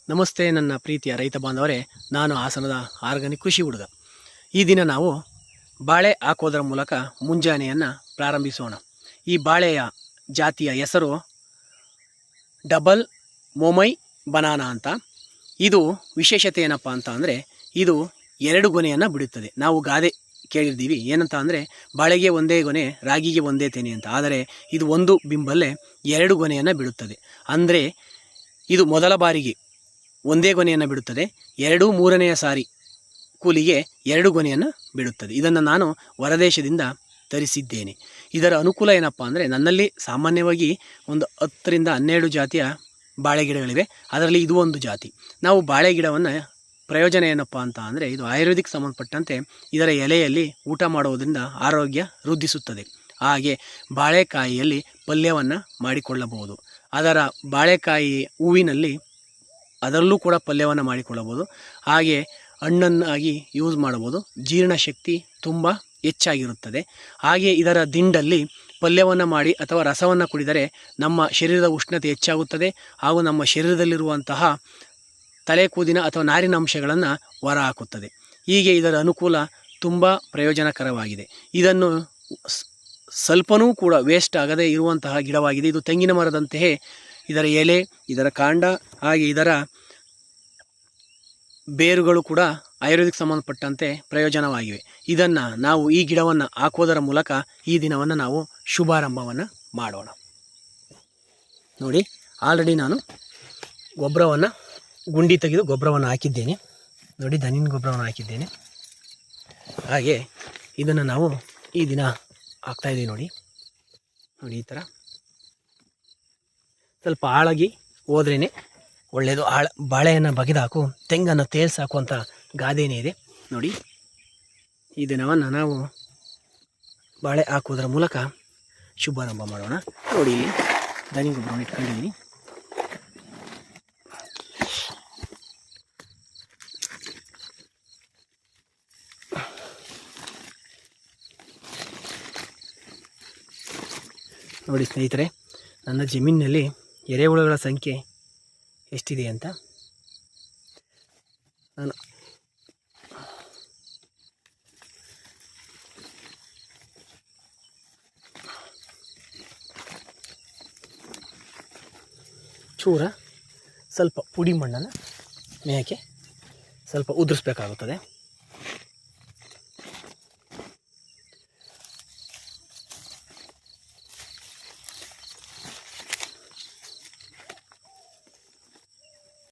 ನಮಸ್ತೆ ನನ್ನ ಪ್ರೀತಿಯ ರೈತ ಬಾಂಧವರೇ, ನಾನು ಹಾಸನದ ಆರ್ಗಾನಿಕ್ ಕೃಷಿ ಹುಡುಗ. ಈ ದಿನ ನಾವು ಬಾಳೆ ಹಾಕೋದರ ಮೂಲಕ ಮುಂಜಾನೆಯನ್ನು ಪ್ರಾರಂಭಿಸೋಣ. ಈ ಬಾಳೆಯ ಜಾತಿಯ ಹೆಸರು ಡಬಲ್ ಮೊಮೈ ಬನಾನಾ ಅಂತ. ಇದು ವಿಶೇಷತೆ ಏನಪ್ಪ ಅಂತ ಅಂದರೆ, ಇದು 2 ಗೊನೆಯನ್ನು ಬಿಡುತ್ತದೆ. ನಾವು ಗಾದೆ ಕೇಳಿರ್ತೀವಿ ಏನಂತ ಅಂದರೆ, ಬಾಳೆಗೆ ಒಂದೇ ಗೊನೆ, ರಾಗಿಗೆ ಒಂದೇ ತೆನೆ ಅಂತ. ಆದರೆ ಇದು ಒಂದು ಬಿಂಬಲ್ಲೇ 2 ಗೊನೆಯನ್ನು ಬಿಡುತ್ತದೆ. ಅಂದರೆ ಇದು ಮೊದಲ ಬಾರಿಗೆ ಒಂದೇ ಗೊನೆಯನ್ನು ಬಿಡುತ್ತದೆ, 2-3ನೆಯ ಸಾರಿ ಕೂಲಿಗೆ 2 ಗೊನೆಯನ್ನು ಬಿಡುತ್ತದೆ. ಇದನ್ನು ನಾನು ಹೊರದೇಶದಿಂದ ತರಿಸಿದ್ದೇನೆ. ಇದರ ಅನುಕೂಲ ಏನಪ್ಪ ಅಂದರೆ, ನನ್ನಲ್ಲಿ ಸಾಮಾನ್ಯವಾಗಿ ಒಂದು 10ರಿಂದ 12 ಜಾತಿಯ ಬಾಳೆ ಗಿಡಗಳಿವೆ. ಅದರಲ್ಲಿ ಇದು ಒಂದು ಜಾತಿ. ನಾವು ಬಾಳೆ ಗಿಡವನ್ನು ಪ್ರಯೋಜನ ಏನಪ್ಪ ಅಂತ ಅಂದರೆ, ಇದು ಆಯುರ್ವೇದಿಕ್ ಸಂಬಂಧಪಟ್ಟಂತೆ ಇದರ ಎಲೆಯಲ್ಲಿ ಊಟ ಮಾಡುವುದರಿಂದ ಆರೋಗ್ಯ ವೃದ್ಧಿಸುತ್ತದೆ. ಹಾಗೆ ಬಾಳೆಕಾಯಿಯಲ್ಲಿ ಪಲ್ಯವನ್ನು ಮಾಡಿಕೊಳ್ಳಬಹುದು. ಅದರ ಬಾಳೆಕಾಯಿ ಹೂವಿನಲ್ಲಿ ಅದರಲ್ಲೂ ಕೂಡ ಪಲ್ಯವನ್ನು ಮಾಡಿಕೊಳ್ಳಬಹುದು. ಹಾಗೆ ಹಣ್ಣನ್ನಾಗಿ ಯೂಸ್ ಮಾಡಬಹುದು. ಜೀರ್ಣಶಕ್ತಿ ತುಂಬ ಹೆಚ್ಚಾಗಿರುತ್ತದೆ. ಹಾಗೆ ಇದರ ದಿಂಡಲ್ಲಿ ಪಲ್ಯವನ್ನು ಮಾಡಿ ಅಥವಾ ರಸವನ್ನು ಕುಡಿದರೆ ನಮ್ಮ ಶರೀರದ ಉಷ್ಣತೆ ಹೆಚ್ಚಾಗುತ್ತದೆ. ಹಾಗೂ ನಮ್ಮ ಶರೀರದಲ್ಲಿರುವಂತಹ ತಲೆ ಕೂದಿನ ಅಥವಾ ನಾರಿನ ಅಂಶಗಳನ್ನು ಹೊರ ಹಾಕುತ್ತದೆ. ಹೀಗೆ ಇದರ ಅನುಕೂಲ ತುಂಬ ಪ್ರಯೋಜನಕರವಾಗಿದೆ. ಇದನ್ನು ಸ್ವಲ್ಪನೂ ಕೂಡ ವೇಸ್ಟ್ ಆಗದೇ ಇರುವಂತಹ ಗಿಡವಾಗಿದೆ. ಇದು ತೆಂಗಿನ ಮರದಂತೆಯೇ ಇದರ ಎಲೆ, ಇದರ ಕಾಂಡ, ಹಾಗೆ ಇದರ ಬೇರುಗಳು ಕೂಡ ಆಯುರ್ವೇದಿಕ್ ಸಂಬಂಧಪಟ್ಟಂತೆ ಪ್ರಯೋಜನವಾಗಿವೆ. ಇದನ್ನು ನಾವು ಈ ಗಿಡವನ್ನು ಹಾಕೋದರ ಮೂಲಕ ಈ ದಿನವನ್ನು ನಾವು ಶುಭಾರಂಭವನ್ನು ಮಾಡೋಣ. ನೋಡಿ, ಆಲ್ರೆಡಿ ನಾನು ಗೊಬ್ಬರವನ್ನು ಗುಂಡಿ ತೆಗೆದು ಗೊಬ್ಬರವನ್ನು ಹಾಕಿದ್ದೇನೆ. ನೋಡಿ, ದನಿನ ಗೊಬ್ಬರವನ್ನು ಹಾಕಿದ್ದೇನೆ. ಹಾಗೆ ಇದನ್ನು ನಾವು ಈ ದಿನ ಹಾಕ್ತಾಯಿದ್ದೀವಿ. ನೋಡಿ ಈ ಥರ ಸ್ವಲ್ಪ ಆಳಾಗಿ ಹೋದ್ರೇ ಒಳ್ಳೆಯದು. ಬಾಳೆಯನ್ನು ಬಗೆದಾಕು, ತೆಂಗನ್ನು ತೇಲ್ಸಾಕು ಅಂತ ಗಾದೆನೇ ಇದೆ. ನೋಡಿ, ಈ ದಿನವನ್ನು ನಾವು ಬಾಳೆ ಹಾಕೋದ್ರ ಮೂಲಕ ಶುಭಾರಂಭ ಮಾಡೋಣ. ನೋಡಿ, ಇಲ್ಲಿ ದನಿ ಗೊಬ್ಬರವನ್ನು ಇಟ್ಕೊಂಡಿದ್ದೀನಿ. ನೋಡಿ ಸ್ನೇಹಿತರೆ, ನನ್ನ ಜಮೀನಿನಲ್ಲಿ ಎರೆಹುಳುಗಳ ಸಂಖ್ಯೆ ಎಷ್ಟಿದೆ ಅಂತ ನಾನು ಸ್ವಲ್ಪ ಪುಡಿ ಮಣ್ಣನ್ನು ಮೇಯಕ್ಕೆ ಸ್ವಲ್ಪ ಉದುರಿಸ್ಬೇಕಾಗುತ್ತದೆ.